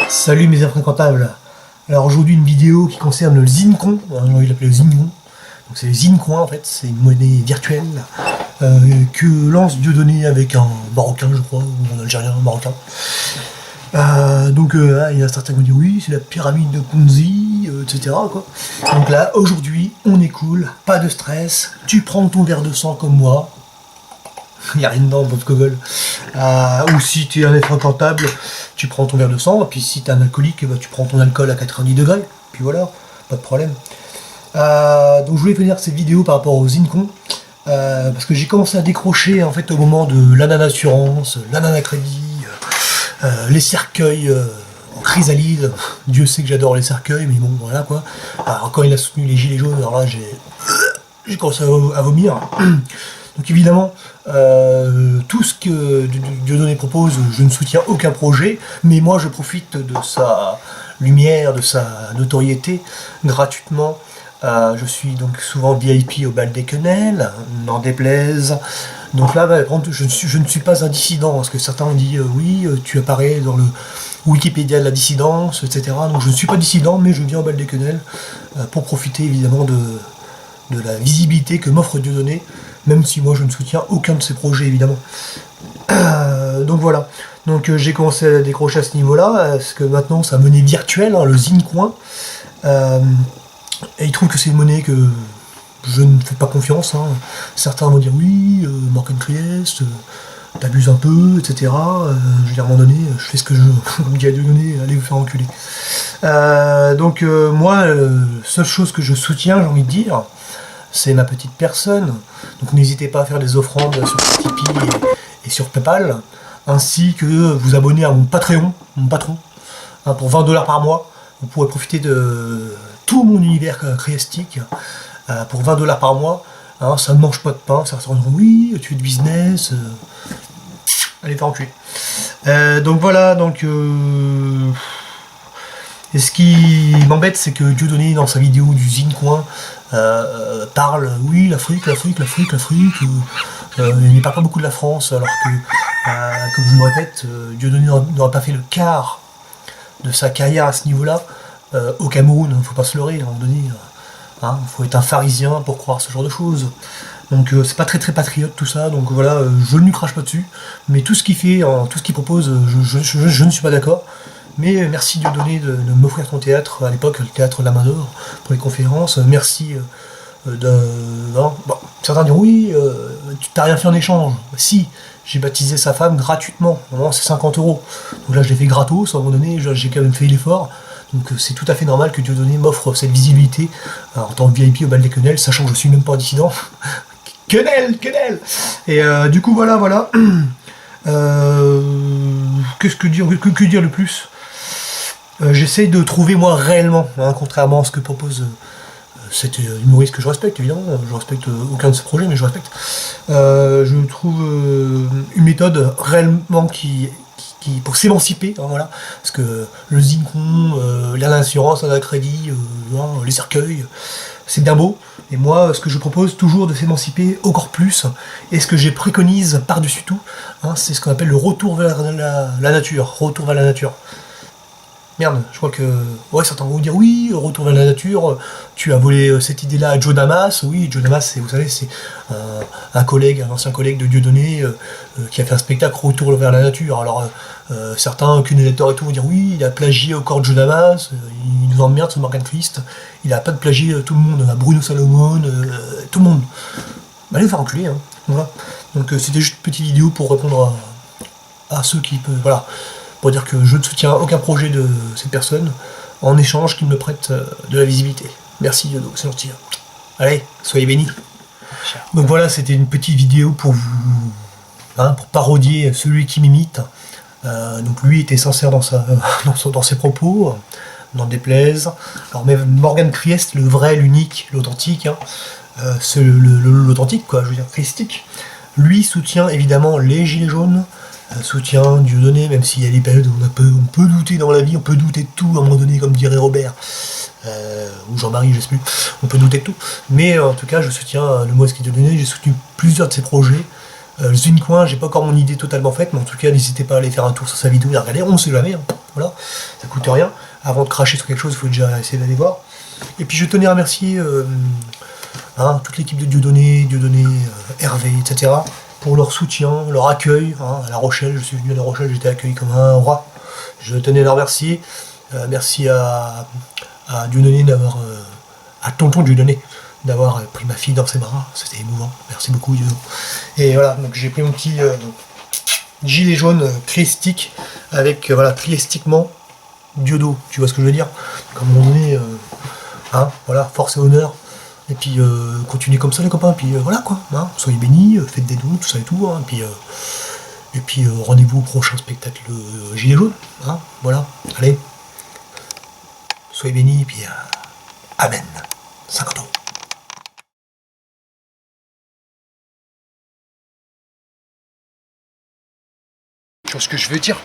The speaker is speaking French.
Salut mes infréquentables. Alors aujourd'hui une vidéo qui concerne le Zincoin, j'ai envie de l'appeler le Zincoin. Donc c'est le Zincoin en fait, c'est une monnaie virtuelle que lance Dieudonné avec un Marocain je crois, ou un Algérien, un Marocain. Il y a certains qui vont dire oui c'est la pyramide de Ponzi, etc. quoi. Donc là aujourd'hui on est cool, pas de stress, tu prends ton verre de sang comme moi. Il n'y a rien dedans, votre Google. Ou si tu es un infréquentable, tu prends ton verre de sang, et puis si tu es un alcoolique, bah, tu prends ton alcool à 90 degrés, puis voilà, pas de problème. Donc je voulais finir cette vidéo par rapport au Zincoin, parce que j'ai commencé à décrocher en fait au moment de l'Anana Assurance, l'Anana Crédit, les cercueils en chrysalide. Dieu sait que j'adore les cercueils, mais bon, voilà quoi. Alors quand il a soutenu les gilets jaunes, alors là j'ai commencé à vomir. Donc évidemment, tout ce que Dieudonné propose, je ne soutiens aucun projet, mais moi je profite de sa lumière, de sa notoriété, gratuitement. Je suis donc souvent VIP au bal des quenelles, n'en déplaise. Donc là, je ne suis pas un dissident, parce que certains ont dit oui, tu apparais dans le Wikipédia de la dissidence, etc. Donc je ne suis pas dissident, mais je viens au bal des quenelles pour profiter évidemment de la visibilité que m'offre Dieudonné, même si moi je ne soutiens aucun de ses projets évidemment. Donc voilà, donc j'ai commencé à décrocher à ce niveau-là, parce que maintenant c'est une monnaie virtuelle, hein, le Zincoin, et il trouve que c'est une monnaie que je ne fais pas confiance, hein. Certains vont dire oui, Morgan Trieste, t'abuses un peu, etc. Je veux dire à un moment donné, je fais ce que je veux, comme dit à Dieudonné, allez vous faire enculer. Moi, seule chose que je soutiens, j'ai envie de dire, c'est ma petite personne. Donc n'hésitez pas à faire des offrandes sur Tipeee et sur Paypal, ainsi que vous abonner à mon Patreon, mon patron, hein, pour 20$ par mois. Vous pourrez profiter de tout mon univers créastique pour 20$ par mois. Hein, ça ne mange pas de pain, ça se oui, tu fais du business, allez faire enculer. Donc voilà, et ce qui m'embête, c'est que Dieudonné, dans sa vidéo du Zincoin, parle, oui, l'Afrique, il ne parle pas beaucoup de la France, alors que, comme je le répète, Dieudonné n'aura pas fait le quart de sa carrière à ce niveau-là, au Cameroun, il ne faut pas se leurrer, à un moment donné, hein, faut être un pharisien pour croire ce genre de choses. Donc c'est pas très patriote tout ça, donc voilà, je ne lui crache pas dessus, mais tout ce qu'il fait, tout ce qu'il propose, je ne suis pas d'accord. Mais merci Dieudonné de m'offrir ton théâtre, à l'époque le théâtre Lamador, pour les conférences. Merci bon, certains diront oui, tu t'as rien fait en échange. Si, j'ai baptisé sa femme gratuitement, normalement c'est 50€. Donc là je l'ai fait gratos, à un moment donné j'ai quand même fait l'effort. Donc c'est tout à fait normal que Dieudonné m'offre cette visibilité en tant que VIP au bal des quenelles, sachant que je suis même pas un dissident. Quenelle. Et du coup voilà. Qu'est-ce que dire le plus? J'essaye de trouver moi réellement, hein, contrairement à ce que propose cet humoriste que je respecte évidemment, je respecte aucun de ses projets mais je respecte. Je trouve une méthode réellement qui pour s'émanciper, hein, voilà, parce que le Zincoin, l'assurance, la crédit, les cercueils, c'est bien beau, et moi ce que je propose toujours de s'émanciper encore plus, et ce que je préconise par-dessus tout, hein, c'est ce qu'on appelle le retour vers la nature, retour vers la nature. Merde, je crois que... Ouais, certains vont vous dire, oui, retour vers la nature, tu as volé cette idée-là à Joe Damas. Oui, Joe Damas, vous savez, c'est un ancien collègue de Dieudonné, qui a fait un spectacle Retour vers la nature. Alors, certains, cunélateurs et tout, vont dire, oui, il a plagié au corps de Joe Damas, il nous emmerde, ce Morgan Christ, il a pas de plagié tout le monde, à Bruno Salomon, tout le monde. Bah, allez vous faire enculer, hein. Voilà. Donc, c'était juste une petite vidéo pour répondre à ceux qui peuvent... Voilà. Pour dire que je ne soutiens aucun projet de cette personne, en échange qu'il me prête de la visibilité. Merci Diodo, c'est gentil. Allez, soyez bénis. Donc voilà, c'était une petite vidéo pour vous, hein, pour parodier celui qui m'imite. Donc lui était sincère dans ses propos, n'en déplaise. Alors mais Morgan Trieste, le vrai, l'unique, l'authentique, hein, c'est l'authentique quoi, je veux dire, christique. Lui soutient évidemment les gilets jaunes, soutien Dieudonné, même s'il y a des périodes où on peut douter dans la vie, on peut douter de tout à un moment donné, comme dirait Robert, ou Jean-Marie, je sais plus, on peut douter de tout. Mais en tout cas, je soutiens le mot ce qui est Dieudonné, j'ai soutenu plusieurs de ses projets. Le Zincoin, j'ai pas encore mon idée totalement faite, mais en tout cas, n'hésitez pas à aller faire un tour sur sa vidéo et à regarder, on sait jamais. Hein. voilà, ça coûte rien. Avant de cracher sur quelque chose, il faut déjà essayer d'aller voir. Et puis je tenais à remercier toute l'équipe de Dieudonné, Hervé, etc., pour leur soutien, leur accueil, à La Rochelle. Je suis venu à La Rochelle, j'étais accueilli comme un roi. Je tenais à les remercier. Merci à Dieudonné d'avoir, à tonton Dieudonné, d'avoir pris ma fille dans ses bras. C'était émouvant. Merci beaucoup, Dieudonné. Et voilà, donc j'ai pris mon petit gilet jaune christique avec, voilà, christiquement Diodo. Tu vois ce que je veux dire? Comme on dit, voilà, force et honneur. Et puis continuez comme ça les copains, puis voilà quoi, soyez bénis, faites des dons, tout ça et tout, et puis rendez-vous au prochain spectacle Gilet jaune, voilà, allez, soyez bénis, et puis amen, 50 ans. Tu vois ce que je veux dire?